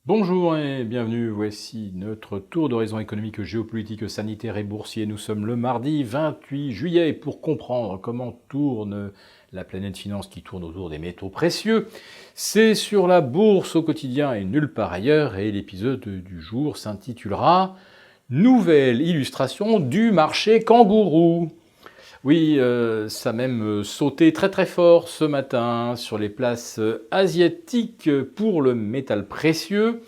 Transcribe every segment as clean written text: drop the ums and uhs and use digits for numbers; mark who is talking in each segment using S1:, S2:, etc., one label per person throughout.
S1: Bonjour et bienvenue, voici notre tour d'horizon économique, géopolitique, sanitaire et boursier. Nous sommes le mardi 28 juillet et pour comprendre comment tourne la planète finance qui tourne autour des métaux précieux, c'est sur la bourse au quotidien et nulle part ailleurs, et l'épisode du jour s'intitulera « Nouvelle illustration du marché kangourou ». Oui, ça a même sauté très très fort ce matin sur les places asiatiques pour le métal précieux.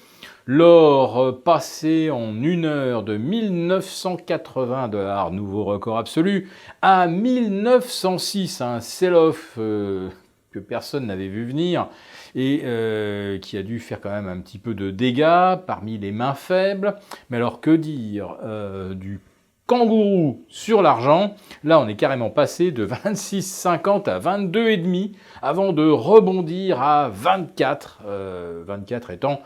S1: L'or passé en une heure de 1980 $, nouveau record absolu, à 1906, un sell-off que personne n'avait vu venir et qui a dû faire quand même un petit peu de dégâts parmi les mains faibles. Mais alors que dire du kangourou sur l'argent? Là, on est carrément passé de 26,50 à 22,5 avant de rebondir à 24, 24 étant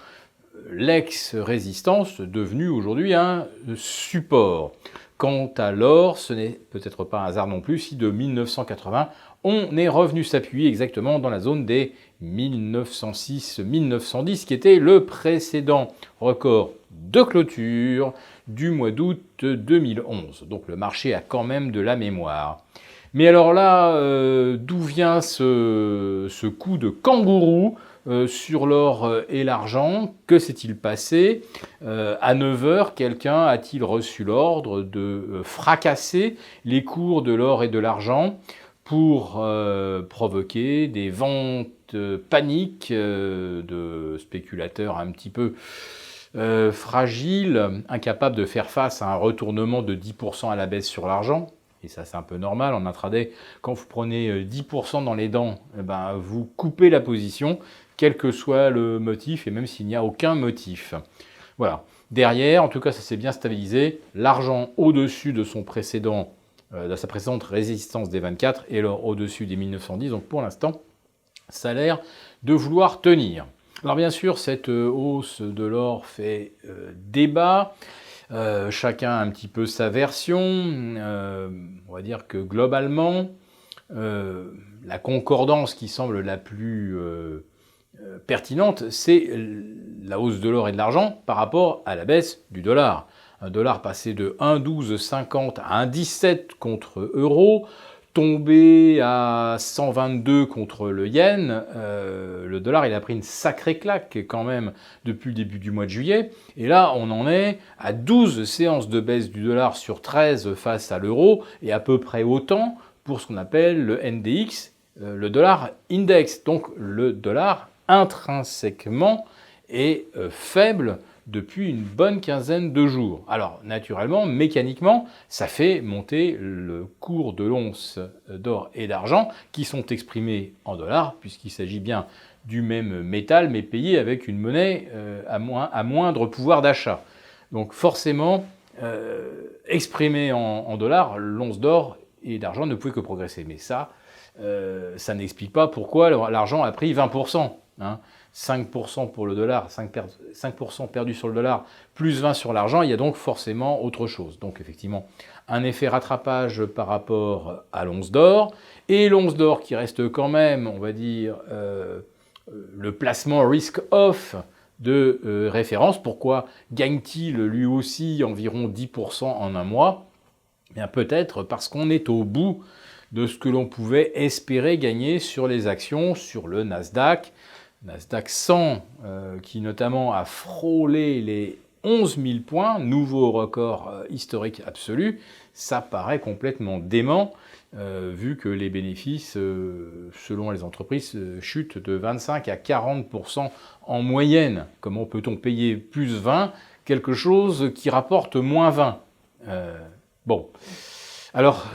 S1: l'ex-résistance devenue aujourd'hui un support. Quant à l'or, ce n'est peut-être pas un hasard non plus si de 1980, on est revenu s'appuyer exactement dans la zone des 1906-1910, qui était le précédent record de clôture du mois d'août 2011. Donc le marché a quand même de la mémoire. Mais alors là, d'où vient ce coup de kangourou sur l'or et l'argent? Que s'est-il passé? À 9 heures, quelqu'un a-t-il reçu l'ordre de fracasser les cours de l'or et de l'argent pour provoquer des ventes paniques de spéculateurs un petit peu fragiles, incapables de faire face à un retournement de 10% à la baisse sur l'argent? Et ça, c'est un peu normal. En intraday, quand vous prenez 10% dans les dents, vous coupez la position, quel que soit le motif, et même s'il n'y a aucun motif. Voilà. Derrière, en tout cas, ça s'est bien stabilisé. L'argent au-dessus de son précédent, de sa précédente résistance des 24, et l'or au-dessus des 1910. Donc pour l'instant, ça a l'air de vouloir tenir. Alors bien sûr, cette hausse de l'or fait débat. Chacun a un petit peu sa version. On va dire que globalement, la concordance qui semble la plus pertinente, c'est la hausse de l'or et de l'argent par rapport à la baisse du dollar. Un dollar passé de 1,1250 à 1,17 contre euro, tombé à 122 contre le yen, le dollar il a pris une sacrée claque quand même depuis le début du mois de juillet. Et là on en est à 12 séances de baisse du dollar sur 13 face à l'euro et à peu près autant pour ce qu'on appelle le NDX, le dollar index. Donc le dollar intrinsèquement est faible depuis une bonne quinzaine de jours. Alors, naturellement, mécaniquement, ça fait monter le cours de l'once d'or et d'argent qui sont exprimés en dollars, puisqu'il s'agit bien du même métal, mais payé avec une monnaie à moindre pouvoir d'achat. Donc forcément, exprimé en dollars, l'once d'or et d'argent ne pouvait que progresser. Mais ça n'explique pas pourquoi l'argent a pris 20%. 5% pour le dollar, 5% perdu sur le dollar, plus 20 sur l'argent, il y a donc forcément autre chose. Donc effectivement, un effet rattrapage par rapport à l'once d'or, et l'once d'or qui reste quand même, on va dire, le placement risk-off de référence. Pourquoi gagne-t-il lui aussi environ 10% en un mois? Bien peut-être parce qu'on est au bout de ce que l'on pouvait espérer gagner sur les actions, sur le Nasdaq 100, qui notamment a frôlé les 11 000 points, nouveau record historique absolu. Ça paraît complètement dément, vu que les bénéfices, selon les entreprises, chutent de 25 à 40% en moyenne. Comment peut-on payer plus 20 quelque chose qui rapporte moins 20? Bon. Alors,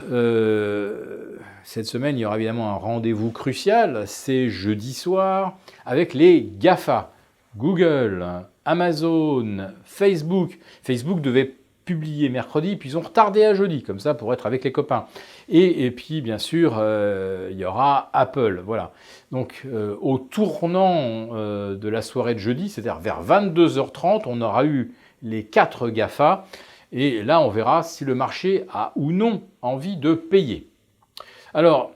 S1: cette semaine, il y aura évidemment un rendez-vous crucial, c'est jeudi soir, avec les GAFA, Google, Amazon, Facebook. Facebook devait publier mercredi, puis ils ont retardé à jeudi, comme ça, pour être avec les copains. Et puis, bien sûr, il y aura Apple, voilà. Donc, au tournant de la soirée de jeudi, c'est-à-dire vers 22h30, on aura eu les 4 GAFA, et là, on verra si le marché a ou non envie de payer. Alors,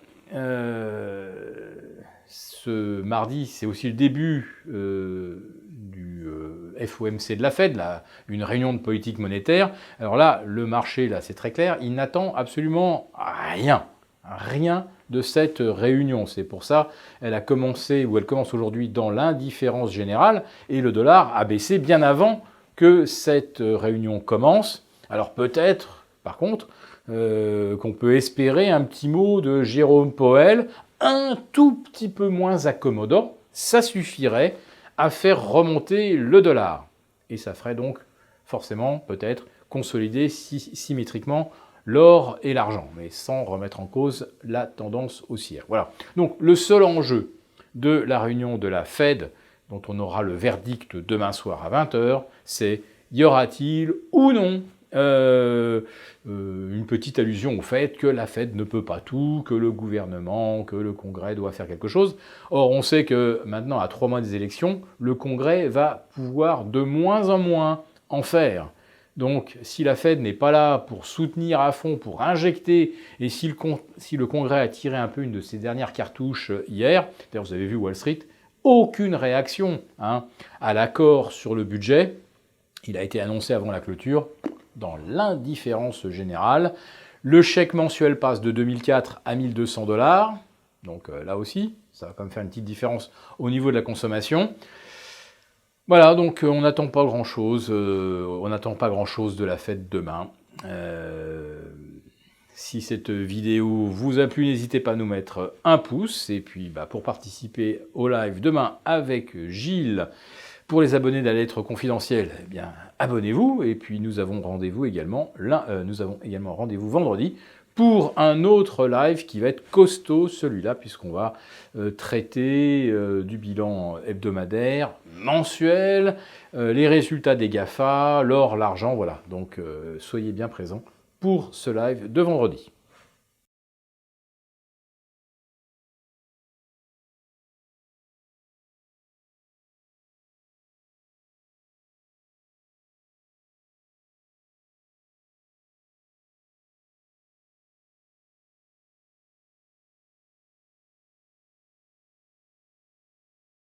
S1: ce mardi, c'est aussi le début du FOMC de la Fed, une réunion de politique monétaire. Alors là, le marché, là, c'est très clair, il n'attend absolument rien de cette réunion. C'est pour ça qu'elle commence aujourd'hui dans l'indifférence générale, et le dollar a baissé bien avant que cette réunion commence. Alors peut-être, par contre, qu'on peut espérer un petit mot de Jérôme Powell, un tout petit peu moins accommodant, ça suffirait à faire remonter le dollar. Et ça ferait donc forcément peut-être consolider symétriquement l'or et l'argent, mais sans remettre en cause la tendance haussière. Voilà. Donc le seul enjeu de la réunion de la Fed, dont on aura le verdict demain soir à 20h, c'est y aura-t-il ou non une petite allusion au fait que la Fed ne peut pas tout, que le gouvernement, que le Congrès doit faire quelque chose. Or, on sait que maintenant, à 3 mois des élections, le Congrès va pouvoir de moins en moins en faire. Donc, si la Fed n'est pas là pour soutenir à fond, pour injecter, et si le Congrès a tiré un peu une de ses dernières cartouches hier, d'ailleurs vous avez vu Wall Street, aucune réaction à l'accord sur le budget. Il a été annoncé avant la clôture, dans l'indifférence générale. Le chèque mensuel passe de 2004 à 1200 $. Donc là aussi, ça va quand même faire une petite différence au niveau de la consommation. Voilà, donc on n'attend pas grand-chose. On n'attend pas grand-chose de la fête demain. Si cette vidéo vous a plu, n'hésitez pas à nous mettre un pouce. Et puis pour participer au live demain avec Gilles, pour les abonnés de la lettre confidentielle, eh bien, abonnez-vous. Et puis nous avons également rendez-vous vendredi pour un autre live qui va être costaud, celui-là, puisqu'on va traiter du bilan hebdomadaire, mensuel, les résultats des GAFA, l'or, l'argent, voilà. Donc soyez bien présents pour ce live de vendredi.